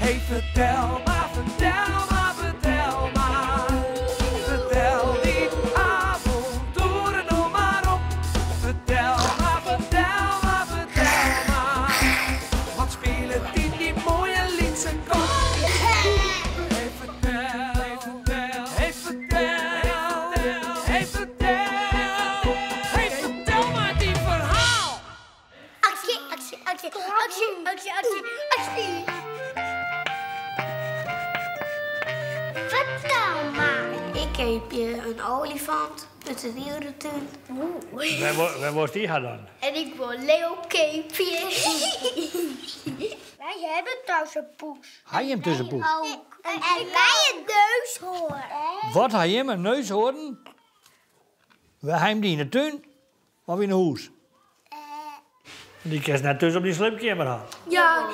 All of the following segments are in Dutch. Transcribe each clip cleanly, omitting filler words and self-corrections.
Hey, vertel maar, vertel maar, vertel maar. Vertel die avonturen nog maar op. Vertel maar, vertel maar, vertel maar. Wat spelen die mooie liedse kop? Hey, vertel, hey, vertel, hey, vertel, hey, vertel. Hey, vertel maar die verhaal. Actie, actie, actie, actie, actie, actie, actie. Vertel maar. Ik heb je een olifant met een dierentuin. Waar was die gaan dan? En ik wil Leo Keepje. Wij hebben thuis een poes. Had je hem tussen poes? Ook. En wij een neushoorn. Wat, had je hem een neushoorn? We hebben hem die in de tuin of in een huis? Die kerst net tussen op die slipkamer had. Ja.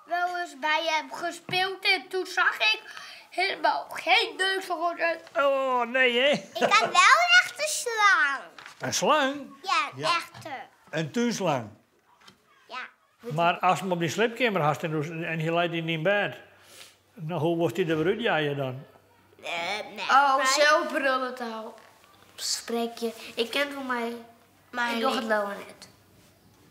Wel eens bij hem gespeeld en toen zag ik helemaal geen neushoorn. Oh, nee, hè? Ik had wel een echte slang. Een slang? Ja, een echte. Een tuinslang. Ja. Maar als je hem op die slipkamer had en je leidt die in bed, nou, hoe was die er weer uit, jij dan? Nee. Oh, zelfbrillentaal. Spreek je. Ik ken van mij. Maar ik doe het lopen net.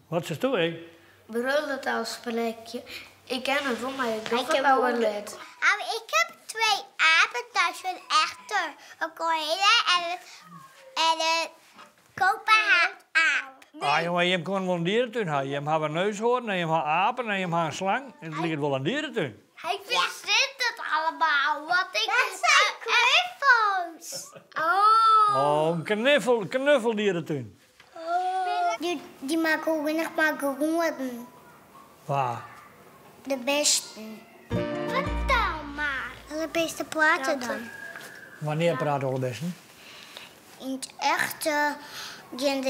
Wat is toe, hè? Brillentaal spreek je. Ik ken het van mij. Ik doe Ik het heb lopen ook- net. Ik heb 2 apen thuis, een echte, een Corella en een koperhaat-aap. Ah, jongen, je hebt gewoon wel een dierentuin. Je hebt een neushoorn, en je hebt apen, en je hebt een slang. En het ligt wel een dierentuin. Ik verzin het allemaal, want ik... Dat zijn knuffels. Oh, een knuffeldierentuin. Die maken ook nog macaroenen. Waar? De beste. Vertel maar. De beste platen dan? Wanneer praten we het beste? In het echte, die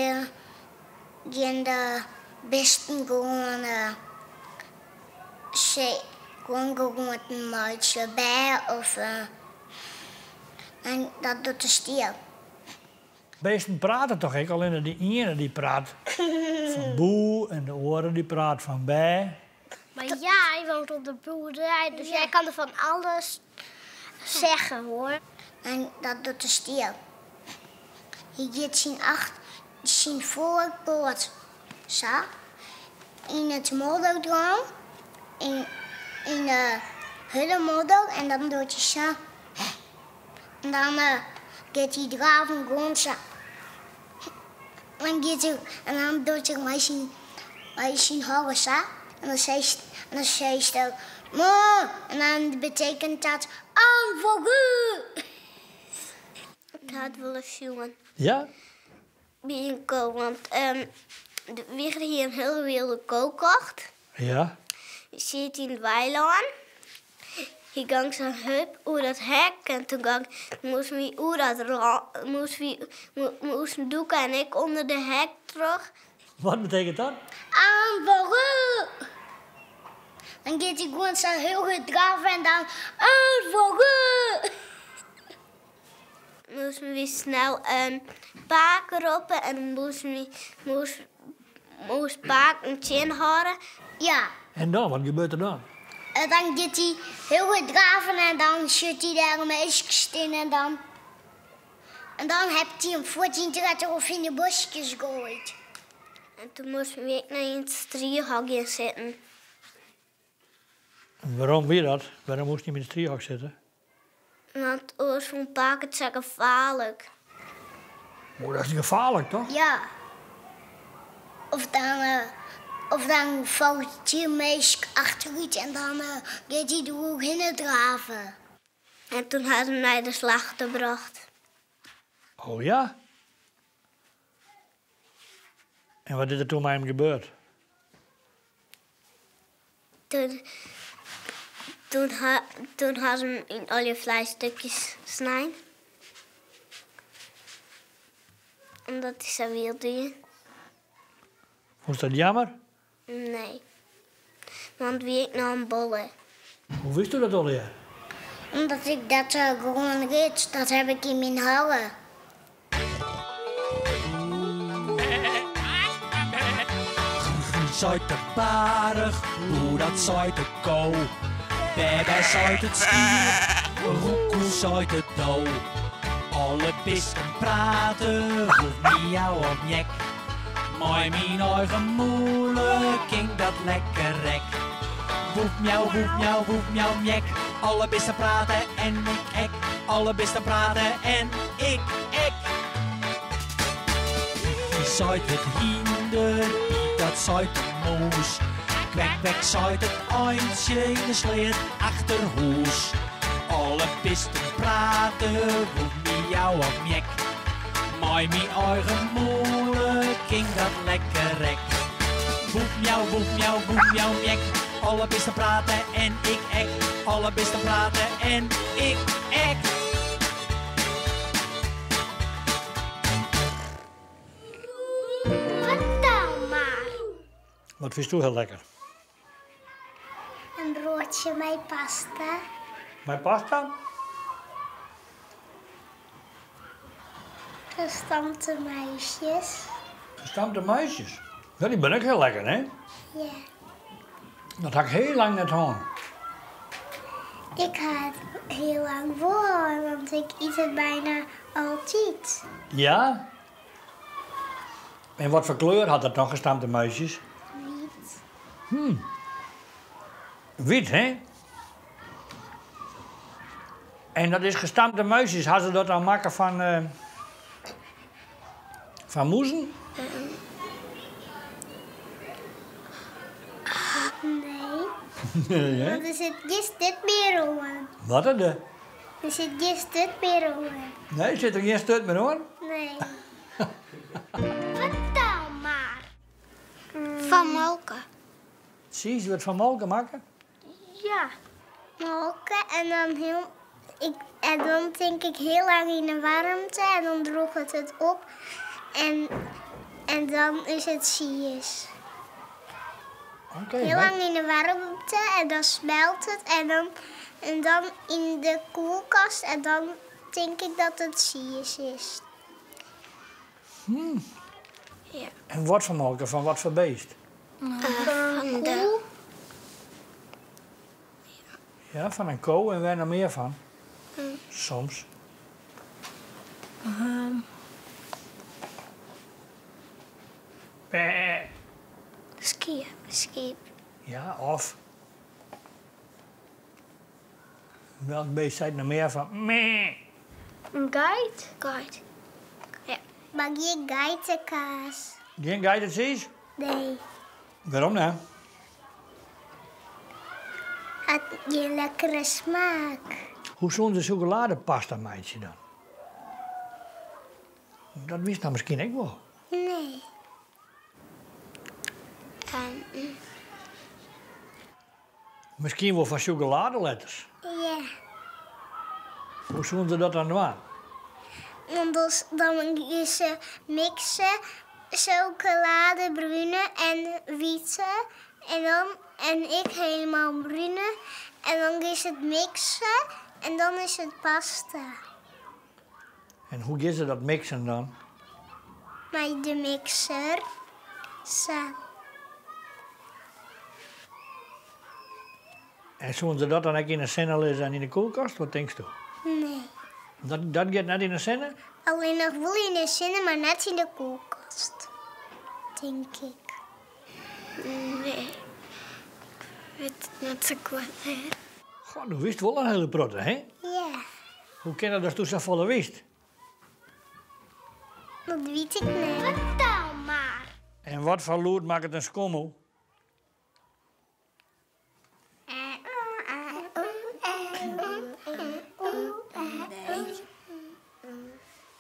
de beste gewoon... gewoon een maatje bij of... en dat doet de stier. Beesten praten toch ik? Alleen die ene die praat van boe en de oren die praat van bij. Maar jij woont op de boerderij, dus jij kan er van alles zeggen, hoor. En dat doet de stier. Je gaat zien voorpoort. Zo. In het moddeldroom. In de hullemodder. En dan doet je zo. En dan gaat hij draven rond zo. En dan doet hij zien horen zo. En dan zei ze moe. En dan betekent dat voor u. Ik had wel eens jongen Ja? binnenkomen, want we hadden hier een hele wilde kookkocht. Ja? Je ziet in het weiland. Je ging zo'n hup over dat hek en toen moesten we over dat moesten doeken en ik onder de hek terug. Wat betekent dat? Aan voor u. Dan gaat hij gewoon zo heel goed draven en dan aan voor u. Moesten we snel een paak roepen en dan moest paak een chin houden. Ja. En dan, wat gebeurt er dan? En dan gaat hij heel goed draven en dan zit hij daar een meisje in en dan heeft hij hem voortien of in de bosjes gegooid. En toen moesten we naar een strierhokje zitten. En waarom weer dat? Waarom moest hij met een strierhok zitten? Want oors van paak het zo gevaarlijk. Oh, dat is gevaarlijk, toch? Ja. Of dan valt hij een meisje achteruit en dan gaat hij er ook in draven. En toen hadden we naar de slachter gebracht. Oh ja? En wat is er toen met hem gebeurd? Toen hadden ze hem in al je vleisstukjes snijden. Omdat hij zo wilde. Vond je dat jammer? Nee. Want wie ik nou een bolle. Hoe wist u dat al, ja? Omdat ik dat gewoon reed. Dat heb ik in mijn houden. Zuid de barig, hoe dat zuid de kou. Bebe zuid het stier, roekoe zuid het douw. Alle bisten praten, hoeft niet jou op nek. Maar mijn eigen moeilijk ging dat lekker rek. Woef miauw, woef miauw, woef miauw, nek. Alle bisten praten en ik ek. Alle bisten praten en ik ek. Die zuid het hinder, die dat zuid de moes. Kwek, kwek, zuid het eindje in de sleer achterhoes. Alle bisten praten, woef miauw op nek. Maar mijn eigen moeilijk ging dat lekker rek. Woef miauw, woef miauw, woef miauw, nek. Alle bisten praten en ik ek. Alle bisten praten en ik ek. Vertel maar. Wat vind je heel lekker? Een broodje met pasta. Mijn pasta? Gestampte muisjes. Gestampte muisjes. Ja, die ben ook heel lekker, hè? Ja. Dat had ik heel lang net hoor. Ik ga het heel lang voor, want ik eet het bijna altijd. Ja? En wat voor kleur had dat dan, gestampte muisjes? Niet. Wit, hè? En dat is gestampte muisjes. Hadden ze dat dan maken van moezen? Nee, Ja. want er zit gist dit meer in. Wat is dat? Er zit gist dit meer in. Nee, zit er geen stut meer hoor. Nee. Vertel maar. Van molken. Zie je wat van molken maken? Ja. Molken en dan en dan denk ik heel lang in de warmte en dan droeg het op. En dan is het sies. Oké. Heel lang in de warmte en dan smelt het en dan in de koelkast en dan denk ik dat het sies is. Ja. En wat voor molken? Van wat voor beest? Van de Ja, van een koe en waar nog meer van? Soms. Skip. Ja, of... Welk beest zei er nog meer van? Meh. Een geit? Ja. Mag je geitenkaas? Geen geitenkaas? Nee. Waarom nou? Had je lekkere smaak? Hoe zo'n de chocoladepasta meidje dan? Dat wist nou misschien ik wel. Nee. Misschien wel van chocoladeletters. Ja. Hoe zo'n ze dat dan doen? Dan is ze mixen chocolade, bruine en witte. En ik helemaal bruine. En dan is het mixen en dan is het pasta. En hoe is ze dat mixen dan? Met de mixer. Zo. En zo'n ze dat dan ook in een cenne en in de koelkast? Wat denkst u? Nee. Dat gaat net in een cenne? Alleen nog wel in de zinnen, maar net in de koelkast. Denk ik. Nee. Weet het net zo goed. Goh, u wist wel een hele protte, hè? Ja, Hoe kan dat toen zo volle wist? dat weet ik niet. Vertel maar. En wat voor lood maakt het een schommel?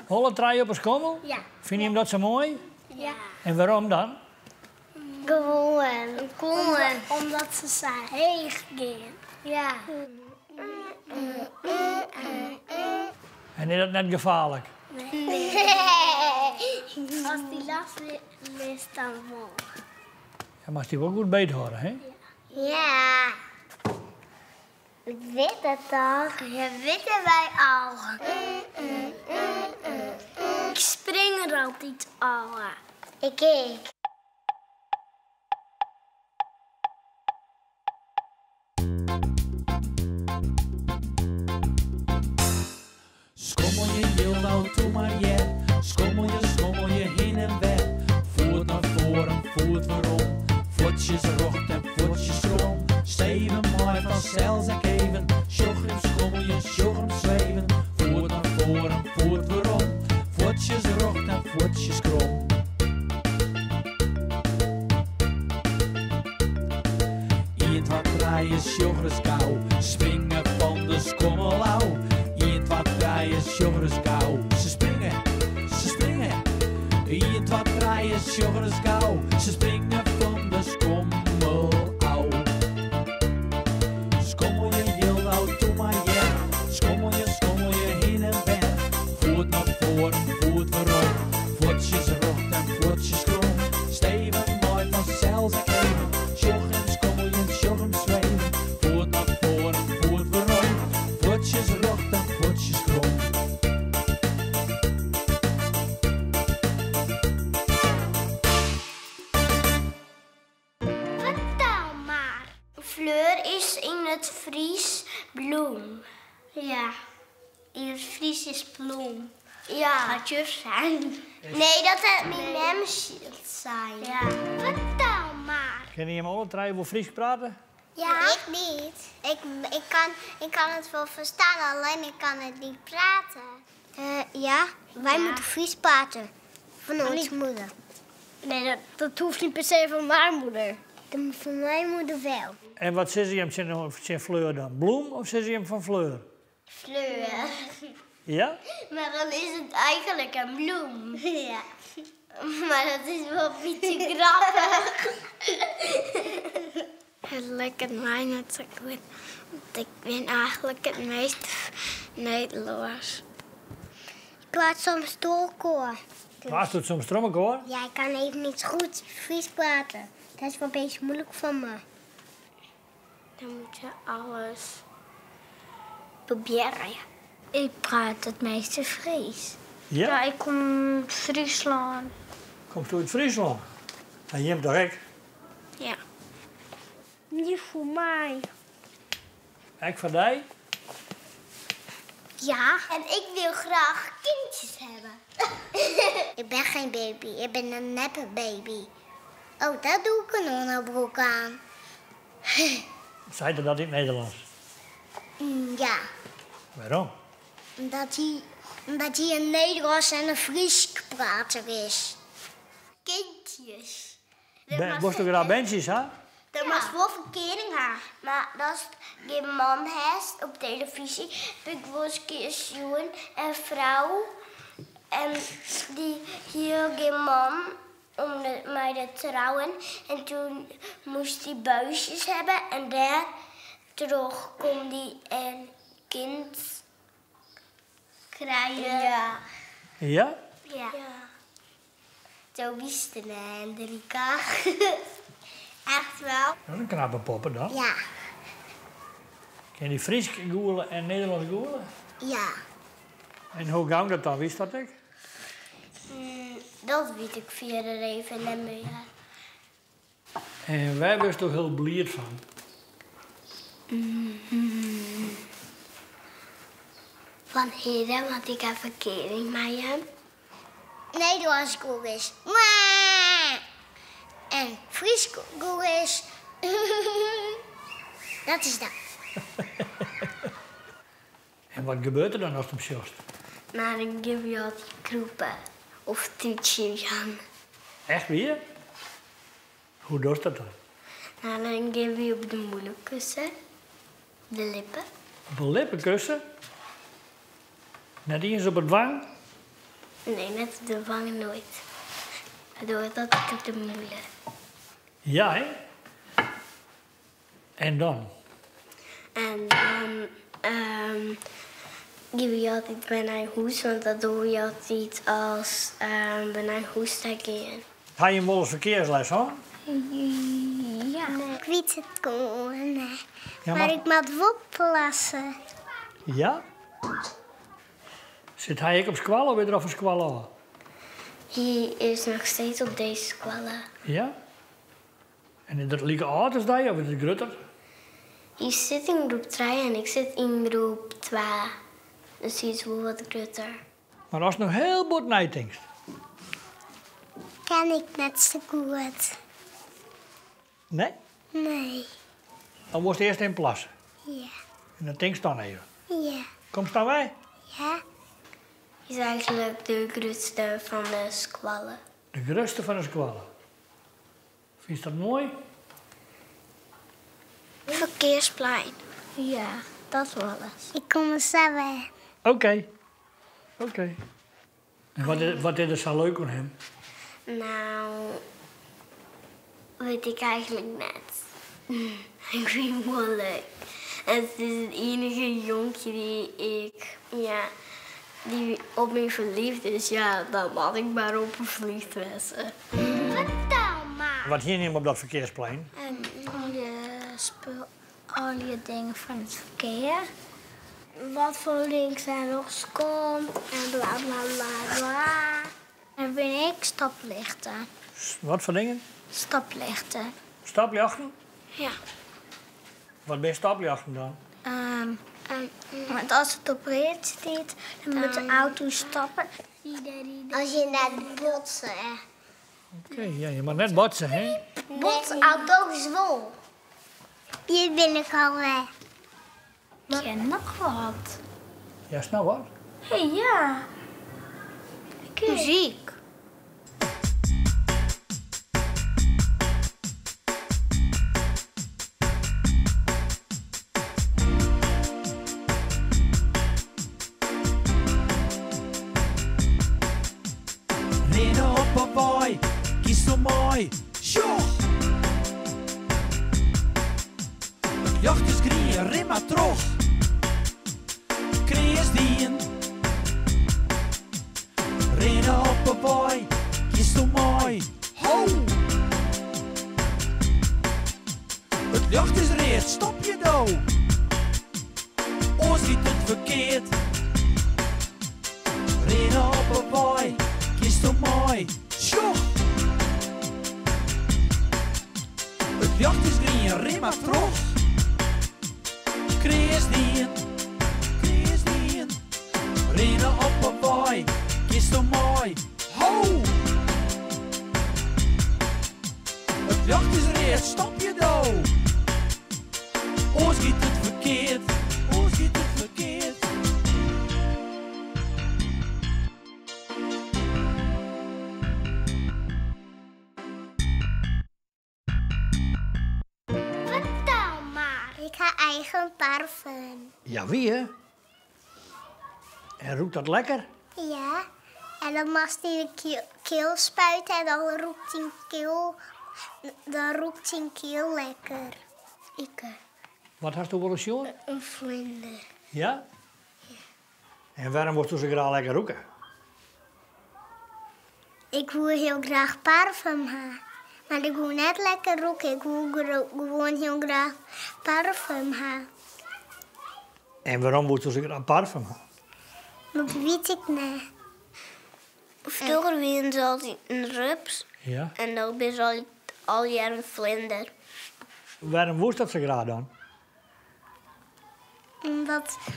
Holle draai op een schommel? Ja. Vind je hem dat zo mooi? Ja. En waarom dan? Gewoon. Omdat ze zo heeg gaan. Ja. En is dat net gevaarlijk? Als die last is, dan wel. Je mag die wel goed beet horen, hè? Ja. Ik weet het toch? Je weten wij al. Ik spring er altijd al. Ik. Schommel je heel nou toe maar ja. Schommel je heen en weg. Voet naar voren, voet waarom. Voetjes rocht en voetjes krom. Steven mooi van zelfs ik even. Sjogem schommel je, sjogem zweven. Voet naar voren, voet waarom. Voetjes rocht en voetjes krom. Iet wat draaien, sjogres kou. Springen van de skommelau. Iet wat draaien, sjogres kou. Ze springen. Iet wat draaien, sjogres kou. Ze springen van de skommelau. Schommel je heel oud, doe maar ja. Schommel je heen en weg. Voet naar voren, voet waarom. Voetjes rocht en voetjes krom. Steven mooi van zelfs ik even. Sjogem, sjogem zweven. Voet naar voren, voet waarom. Voetjes rocht en voetjes krom. Vertel maar. Fleur is in het Fries bloem. Ja. In het Fries is bloem. Ja. Gaat juf zijn. Nee, dat het mijn memschild zijn. Ja. Vertel maar. Ken je hem alle drie voor Fries praten? Ja. Ik niet. Ik kan het wel verstaan, alleen ik kan het niet praten. Ja, wij moeten Fries praten. Van onze moeder. Nee, dat hoeft niet per se van mijn moeder. Van mijn moeder wel. En wat zit je hem zijn Fleur dan? Bloem of zit je hem van Fleur? Fleur. Ja? Maar dan is het eigenlijk een bloem. Ja. Maar dat is wel een beetje grappig. Het lijkt mij net zo goed. Want ik ben eigenlijk het meest Nederlands. Ik praat soms doorkoor. Waar doet soms trommelkoor? Ja, ik kan even niet zo goed Fries praten. Dat is wel een beetje moeilijk voor me. Dan moet je alles proberen. Ik praat het meeste Fries. Ja? ik kom uit Friesland. Komt u uit Friesland? En je hebt toch ik? Ja. Niet voor mij. Ik van die? Ja. En ik wil graag kindjes hebben. Ik ben geen baby, ik ben een neppe baby. Oh, daar doe ik een onderbroek aan. Zei je dat in het Nederlands? Ja, Waarom? omdat hij een Nederlands en een Fries prater is. Kindjes. Moest je graag bandjes, hè? Dat was wel verkering haar. Maar als je man heeft op televisie, heb ik wel eens een keer zien een vrouw. En die hield geen man om mij te trouwen. En toen moest hij buisjes hebben. En daar terug kon hij een kind krijgen. Ja. Ja? Ja. Zo wisten Hendrika. Echt wel? Dat is een knappe poppen dan. Ja. Ken je Fries goelen en Nederlands goelen? Ja. En hoe gang dat dan? Wist dat ik? Dat weet ik verder even niet meer. En wij waren toch heel blierd van. Van heden, want ik heb verkering met hem. Nederlands koel is. Mwah! En Fries koel is. Dat is dat. En wat gebeurt er dan als het hem sjost? Maar dan geef je altijd kroepen of toetjes aan. Echt weer? Hoe doet dat dan? Nou, dan geef je op de moeilijk kussen, de lippen. Op een lippen kussen? Net eens op het wang? Nee, net op de wang nooit. Ik doe het altijd op de moeilijk. Ja, hè? En dan? En dan geef je altijd bijna hoes, want dat doe je altijd als bijna hoes steken. Ga je hem wel eens verkeersles, hoor? Ja. Nee, ik weet het gewoon. Nee. Ja, maar ik moet oppassen. Ja? Zit hij ook op squallen of weer op een squallen? Hij is nog steeds op deze squallen. Ja? En is dat lieke auto's daar of is het grutter? Je zit in groep 3 en ik zit in groep 2. Dus die is wel wat groter. Maar als je nog heel bot nadenkt. Ken ik net zo goed. Nee? Nee. Dan moest je eerst in plassen. Ja. En dan denk je dan even. Ja. Kom staan wij. Ja. Is eigenlijk de grootste van de squallen. De grootste van de squallen. Vind je dat mooi? Verkeersplein. Ja, dat wel eens. Ik kom er samen. Oké. En wat is er zo leuk aan hem? Nou, weet ik eigenlijk net. Ik vind hem wel leuk. Het is het enige jonkje die op me verliefd is. Ja, dan mag ik maar op hem verliefd wezen. Vertel maar. Wat hier nemen op dat verkeersplein? Al je dingen van het verkeer. Wat voor links en rechts komt en bla bla bla bla. En ben ik stoplichten. Wat voor dingen? Stoplichten. Stapjachten? Ja. Wat ben je stapjachten dan? Want als het op rit staat, dan moet de auto stappen. Als je net botsen, hè. Oké, ja, je mag net botsen, hè? Botsen, auto's wel. Hier ben ik al weg. Ik ken nog wat. Ja, snel hoor. Hé, ja. Muziek. Rennen op een boy, kies zo mooi. Sjoch! Het jacht is grien, rim maar terug. Kreeg dien. Rennen op een boy, kies zo mooi. Ho! Het jacht is reed, stop je dood. Oors ziet het verkeerd. Rennen op een boy, kies zo mooi. Sjoch! Het jacht is grien, rim maar terug. Kreeg dien. Rennen op een boy, kies zo mooi. Ho! Het jacht is reed, stop je dood. Oors giet het verkeerd. Vertel maar. Ik ga eigen parfum. Ja, wie hè? En roept dat lekker? Ja. En dan mag hij in de keel spuiten en dan roept hij keel lekker. Wat hast u wel eens jongen? Een vlinder. Ja? En waarom wordt u zo graag lekker roeken? Ik wil heel graag parfum hebben. Maar ik wil net lekker roken. Ik wil gewoon heel graag parfum hebben. En waarom wordt u zo graag parfum hebben? Dat weet ik niet. Vroeger waren ze altijd een rups. Ja? En dan ben je al jaar een vlinder. Waarom woest dat zo graag dan?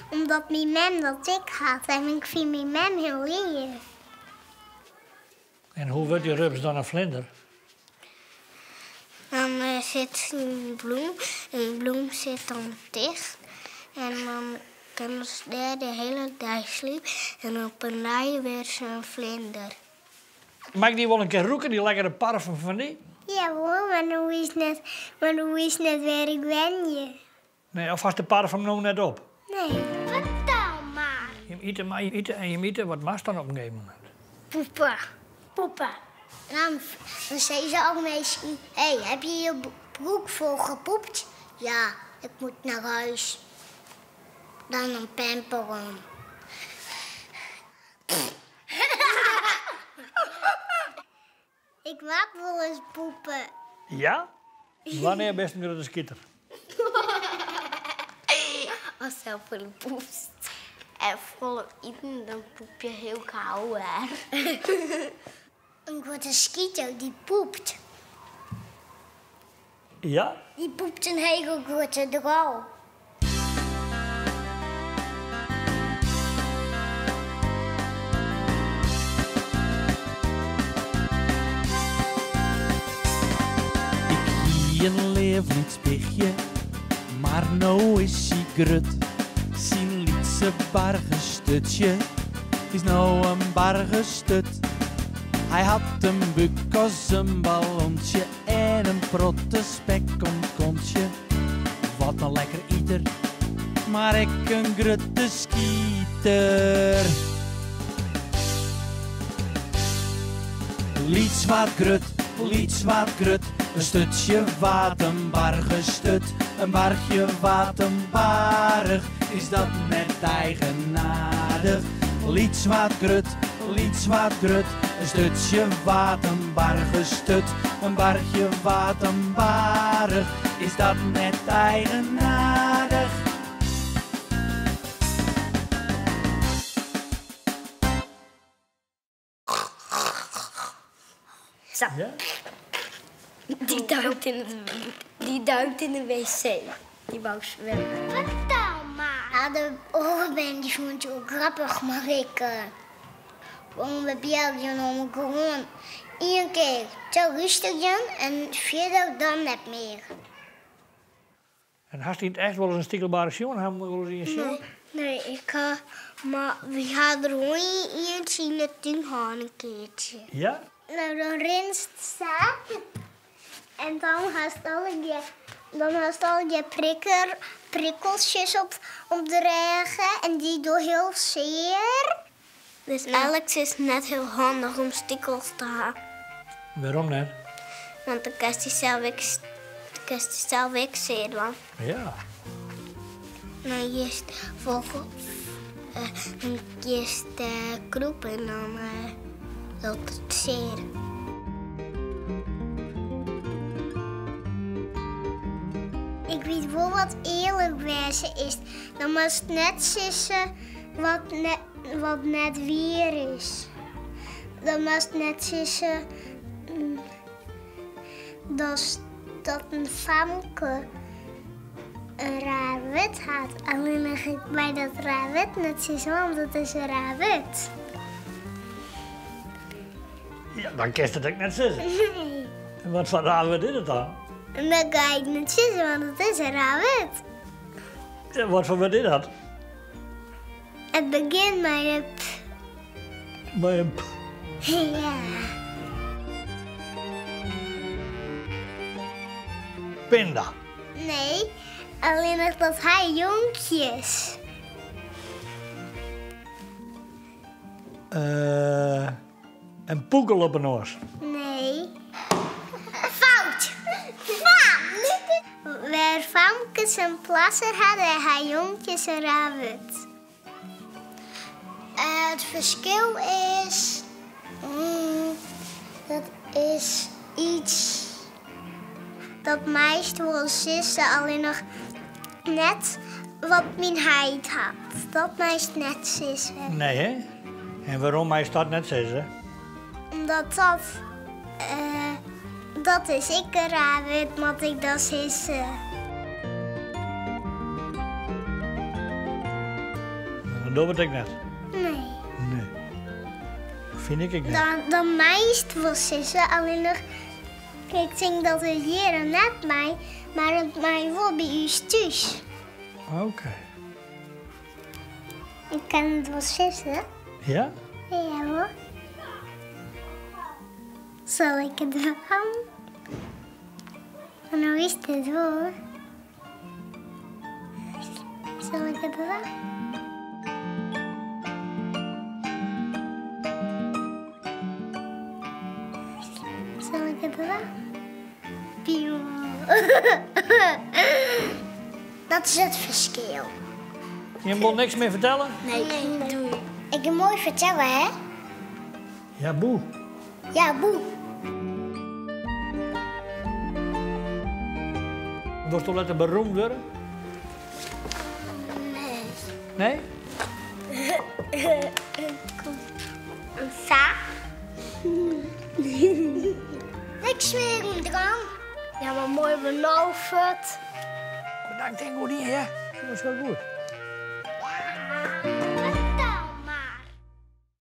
Omdat mijn mem dat ik had. En ik vind mijn mem heel lief. En hoe wordt die rups dan een vlinder? Dan zit een bloem. En die bloem zit dan dicht. En dan kunnen ze daar de hele dag sliepen. En op een rij weer ze een vlinder. Mag ik die wel een keer roeken, die lekkere parfum van die? Ja hoor, maar dan is net waar ik ben je. Nee, of was de parfum nou net op? Nee. Vertel maar. Je eet en je mieten, wat mag dan op een gegeven moment? Poepen. Dan zei ze ook meisje, hé, heb je je broek vol gepoept? Ja, ik moet naar huis. Dan een pamper om. Ik mag wel eens poepen. Ja? Wanneer best een grote skitter? Als je vol poept en vol eten, dan poep je heel gauw weg. Een grote skieter die poept. Ja? Die poept een hele grote drol. Ik gie een leefliedspiegje, maar nou is hij grut. Zijn lietse bargestutje is nou een bargestut. Hij had een buk als een ballonsje en een protte spek om het kontje. Wat een lekker ieter, maar ik een grutte skieter. Liets wat grut, een stutje wat een bargestut. Een bargje wat een barg, is dat net eigenaardig. Liets wat grut, een stutje wat een bargestut. Een bargje wat een barg, is dat net eigenaardig. Zo. Ja? Die duikt in de wc. Die wou zwemmen. Vertel maar. Ja, de oren die vond je ook grappig, Marieke. Gewoon we bellen om gewoon 1 keer te rustig en verder dan net meer. En had hij het echt wel eens een stikkelbare jongen? Hebben we wel eens in je show? Nee, maar we hadden er gewoon eentje in de tuin gaan een keertje. Ja? Nou, dan rinst zaad. En dan had al je prikkeltjes op de regen. En die doen heel zeer. Dus Alex is net heel handig om stikkels te hebben. Waarom net? Want dan kan hij zelf zeer dan. Ja. Dan eerst kroep en dan loopt het zeer. Ik weet wel wat eerlijk wezen is. Dan moet het net sissen wat net weer is. Dan moet het net sissen dat een famke een raar wit had. Alleen mag ik bij dat raar wit net sissen, want het is een raar wit. Ja, dan kerst het ook net zeggen. Nee. En wat van raar wat is het dan? En dan ga ik niet sissen, want het is een raar wit. Ja, wat voor wat is dat? Het begint met een p. Bij een Ja. pinda. Nee, alleen nog dat hij jonkjes. Een poekel op een oors. Nee. Fout! Fout! Waar famkes en plassen hadden, hij jonkjes en rabbit. Het verschil is... dat is iets... dat meest wel sissen alleen nog net wat mijn huid had. Dat meest net sissen. Nee, hè? En waarom hij staat net zeggen? Omdat dat is ik een rabbit, want ik dat sissen. Dan doe het ik net. Nee. Nee. Vind ik niet. Dan meest wel sissen, alleen nog... Ik denk dat het hier net mij, maar het mij wel bij u thuis. Oké. Ik kan het wel sissen. Ja? Ja hoor. Zal ik het wel? En hoe is dit hoor? Zal ik het wel? Zal ik het wel? Pieuw. Dat is het verschil. Je wil niks meer vertellen? Nee, doei. Ik kan mooi vertellen, hè? Ja, boe. Ja, boe. Wil je lekker beroemd worden? Nee. Nee? Een va. Niks meer een drank. Ja, maar mooi beloofd. Bedankt, Ingo, niet, hè? Dat was wel goed.